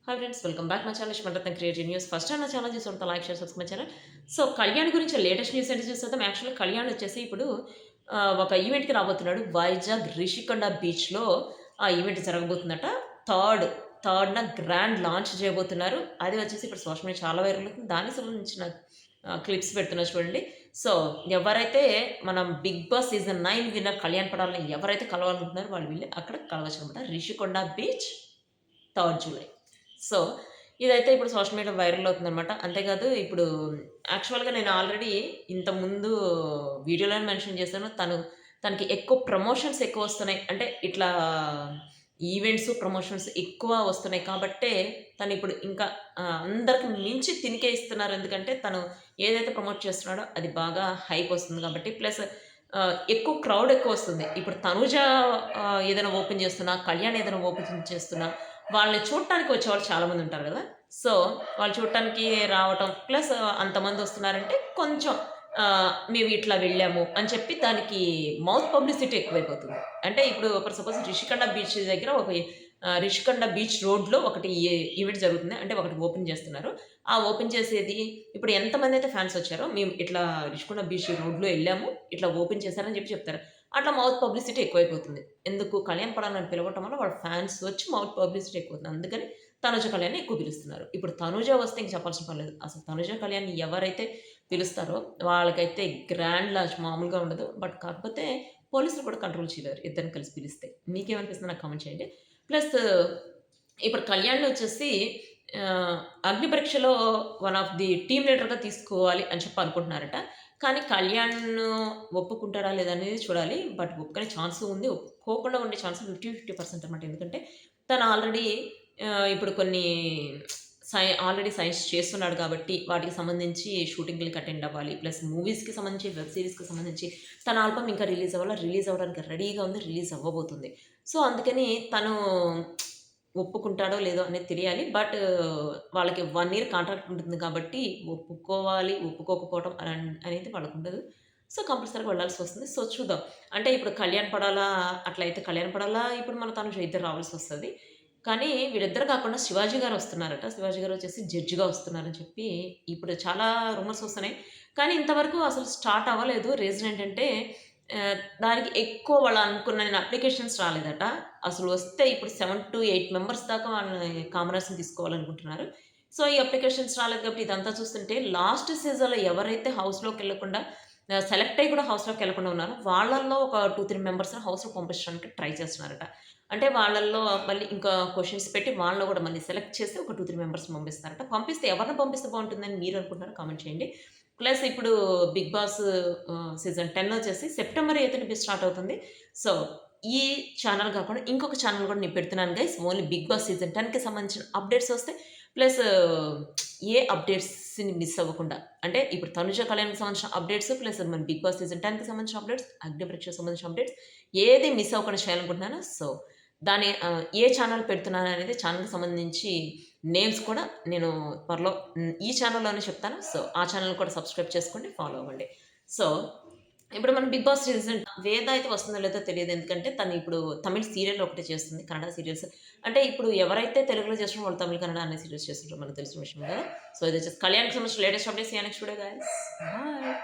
Hi friends, welcome back my channel Srimanth creative news. First time నా channel చూస్తుంటే like share subscribe my channel. So Kalyan గురించి latest news ఏంటి చూసేద్దాం. యాక్చువల్‌గా కళ్యాణ్ వచ్చేసి ఇప్పుడు ఒక ఈవెంట్‌కి రాబోతున్నాడు. వైజాగ్ రిషికొండ బీచ్‌లో ఆ ఈవెంట్ జరగబోతుందట. థర్డ్ థర్డ్‌న గ్రాండ్ లాంచ్ చేయబోతున్నారు. అది వచ్చేసి ఇప్పుడు సోషల్ మీడియా చాలా వైరల్ అవుతుంది. దానికి సంబంధించిన క్లిప్స్ పెడుతున్నారు చూడండి. సో ఎవరైతే మనం 'big boss' season 9 winner Kalyan పడాలని ఎవరైతే కలవాలనుకుంటున్నారో వాళ్ళు వెళ్ళి అక్కడ కలవచ్చనమాట. Rishikonda beach 3 July. సో, ఇదైతే ఇప్పుడు సోషల్ మీడియాలో వైరల్ అవుతుందనమాట. అంతేకాదు ఇప్పుడు యాక్చువల్‌గా నేను ఆల్రెడీ ఇంతకుముందు వీడియోలోనే మెన్షన్ చేశాను. తనకి ఎక్కువ ప్రమోషన్స్ ఎక్కువొస్తున్నాయి. అంటే ఇట్లా ఈవెంట్స్, ప్రమోషన్స్ ఎక్కువ వస్తున్నాయి కాబట్టే తనిప్పుడు ఇంకా అందరికి మించి తినికే ఇస్తున్నారు. ఎందుకంటే తను ఏదైతే ప్రమోట్ చేస్తున్నాడో అది బాగా హైప్ వస్తుంది కాబట్టి. ప్లస్ ఎక్కువ క్రౌడ్ ఎక్కువొస్తుంది. ఇప్పుడు తనూజ ఏదైనా ఓపెన్ చేస్తున్నా, కళ్యాణ్ ఏదైనా ఓపెన్ చేస్తున్నా వాళ్ళని చూడటానికి వచ్చేవాళ్ళు చాలామంది ఉంటారు గదా! సో, వాళ్ళు చూడటానికి రావటం ప్లస్ అంతమందొస్తున్నారంటే కొంచెం మేము ఇట్లా వెళ్ళాము అని చెప్పి దానికి మౌత్ పబ్లిసిటీ ఎక్కువైపోతుంది. అంటే ఇప్పుడు ఫర్ సపోజ్ రిషికొండ బీచ్ దగ్గర రిషికొండ బీచ్ రోడ్‌లో ఒకటి ఈవెంట్ జరుగుతుంది. అంటే ఒకటి ఓపెన్ చేస్తున్నారు. ఆ ఓపెన్ చేసేది ఇప్పుడు ఎంతమందైతే ఫ్యాన్స్ వచ్చారో మేము ఇట్లా రిషికొండ బీచ్ రోడ్‌లో ఎళ్ళాము. ఇట్లా ఓపెన్ చేశారని చెప్పి చెప్తారు. అట్లా మౌత్ పబ్లిసిటీ ఎక్కువైపోతుంది. ఎందుకు కళ్యాణ్ పడాలని పిలవటం వల్ల వాళ్ళ ఫ్యాన్స్ వచ్చి మౌత్ పబ్లిసిటీ ఎక్కువవుతుంది. అందుకని తనుజ కళ్యాణ్‌ని ఎక్కువ పిలుస్తున్నారు. ఇప్పుడు తనుజ వస్తే ఇంక చెప్పాల్సిన పని లేదు. అసలు తనుజ కళ్యాణ్‌ని ఎవరైతే పిలుస్తారో వాళ్ళకైతే గ్రాండ్ లాంచ్ మామూలుగా ఉండదు. బట్ కాకపోతే పోలీసులు కూడా కంట్రోల్ చేయలేరు ఇద్దరిని కలిసి పిలిస్తే. మీకేమనిపిస్తుందో నాకు కామెంట్ చేయండి. ప్లస్ ఇప్పుడు కళ్యాణ్‌ని వచ్చేసి అగ్ని పరీక్షలో వన్ ఆఫ్ ది టీమ్ లీడర్‌గా తీసుకోవాలి అని చెప్పి అనుకుంటున్నారట. కానీ కళ్యాణ్ ఒప్పుకుంటాడా లేదా అనేది చూడాలి. బట్ ఒప్పుకునే ఛాన్సు ఉంది. ఒప్పుకోకుండా ఉండే ఛాన్స్ 50% అనమాట. ఎందుకంటే తను ఆల్రెడీ ఇప్పుడు కొన్ని ఆల్రెడీ సైన్స్ చేస్తున్నాడు కాబట్టి వాటికి సంబంధించి షూటింగ్‌లకి అటెండ్ అవ్వాలి. ప్లస్ మూవీస్‌కి సంబంధించి, వెబ్ సీరీస్‌కి సంబంధించి తన ఆల్బమ్ ఇంకా రిలీజ్ అవ్వాలా. రిలీజ్ అవ్వడానికి రెడీగా ఉంది. రిలీజ్ అవ్వబోతుంది. సో, అందుకని తను ఒప్పుకుంటాడో లేదో అనేది తెలియాలి. బట్ వాళ్ళకి 1 ఇయర్ కాంట్రాక్ట్ ఉంటుంది కాబట్టి ఒప్పుకోవాలి, ఒప్పుకోకపోవడం అనేది వాళ్ళకుండదు. సో, కంపల్సరీగా వెళ్ళాల్సొస్తుంది. సో, చూద్దాం. అంటే ఇప్పుడు కళ్యాణ్ పడాలా, అట్లయితే కళ్యాణ్ పడాలా, ఇప్పుడు మన తనుజ ఇద్దరు రావాల్సొస్తది. కానీ వీళ్ళిద్దరు కాకుండా శివాజీ గారు వస్తున్నారట. శివాజీ గారు వచ్చేసి జడ్జిగా వస్తున్నారని చెప్పి ఇప్పుడు చాలా రూమర్స్ వస్తున్నాయి. కానీ ఇంతవరకు అసలు స్టార్ట్ అవ్వలేదు. రీజన్ ఏంటంటే దానికి ఎక్కువ వాళ్ళు అనుకున్న అప్లికేషన్స్ రాలేదట. అసలు వస్తే ఇప్పుడు 7-8 మెంబర్స్ దాకా వాళ్ళని కామనర్స్‌ని తీసుకోవాలనుకుంటున్నారు. సో, ఈ అప్లికేషన్స్ రాలేదు కాబట్టి ఇదంతా చూస్తుంటే లాస్ట్ సీజన్‌లో ఎవరైతే హౌస్‌లోకెళ్ళకుండా సెలెక్ట్ అయ్యి కూడా హౌస్‌లోకెళ్ళకుండా ఉన్నారో వాళ్ళల్లో ఒక 2-3 మెంబర్స్‌ని హౌస్‌లోకి పంపించడానికి ట్రై చేస్తున్నారట. అంటే వాళ్ళల్లో మళ్ళీ ఇంకా క్వెషన్స్ పెట్టి వాళ్ళలో కూడా మళ్ళీ సెలెక్ట్ చేసి ఒక 2-3 మెంబర్స్‌ని పంపిస్తారట. పంపిస్తే ఎవరిని పంపిస్తే బావుంటుందని మీరు అనుకుంటున్నారో కామెంట్ చేయండి. ప్లస్ ఇప్పుడు 'బిగ్ బాస్' సీజన్ 10 వచ్చేసి సెప్టెంబర్ 8న స్టార్ట్ అవుతుంది. సో, ఈ ఛానెల్ కాకుండా ఇంకొక ఛానెల్ కూడా నేను పెడుతున్నాను guys. Only 'big boss' season 10కి సంబంధించిన అప్డేట్స్ వస్తాయి. ప్లస్ ఏ అప్డేట్స్‌ని మిస్ అవ్వకుండా అంటే ఇప్పుడు 'తనుజ కళ్యాణ్‌కి' సంబంధించిన అప్డేట్స్ ప్లస్ మన 'బిగ్ బాస్' సీజన్ 10కి సంబంధించిన అప్డేట్స్, 'అగ్ని పరీక్ష'కి సంబంధించిన అప్డేట్స్ ఏది మిస్ అవ్వకుండా చేయాలనుకుంటున్నానో సో, దాని ఏ ఛానెల్ పెడుతున్నాననేది ఛానెల్‌కి సంబంధించి నేమ్స్ కూడా నేను త్వరలో ఈ ఛానెల్‌లోనే చెప్తాను. సో, ఆ ఛానెల్ కూడా సబ్స్క్రైబ్ చేసుకోండి. ఫాలో అవ్వండి. సో, ఇప్పుడు మనం 'బిగ్ బాస్' సీజన్ వేద అయితే వస్తుందో లేదో తెలియదు. ఎందుకంటే తను ఇప్పుడు తమిళ్ సీరియల్ ఒకటే చేస్తుంది. కన్నడ సీరియల్స్ అంటే ఇప్పుడు ఎవరైతే తెలుగులో చేస్తున్నారో వాళ్ళు తమిళ్, కన్నడ అన్ని సీరియల్స్ చేస్తుంటారో మనకు తెలిసిన విషయమే కదా! సో, ఇది వచ్చేసి కళ్యాణ్‌కి సంబంధించిన latest updates. See you next video guys. Bye.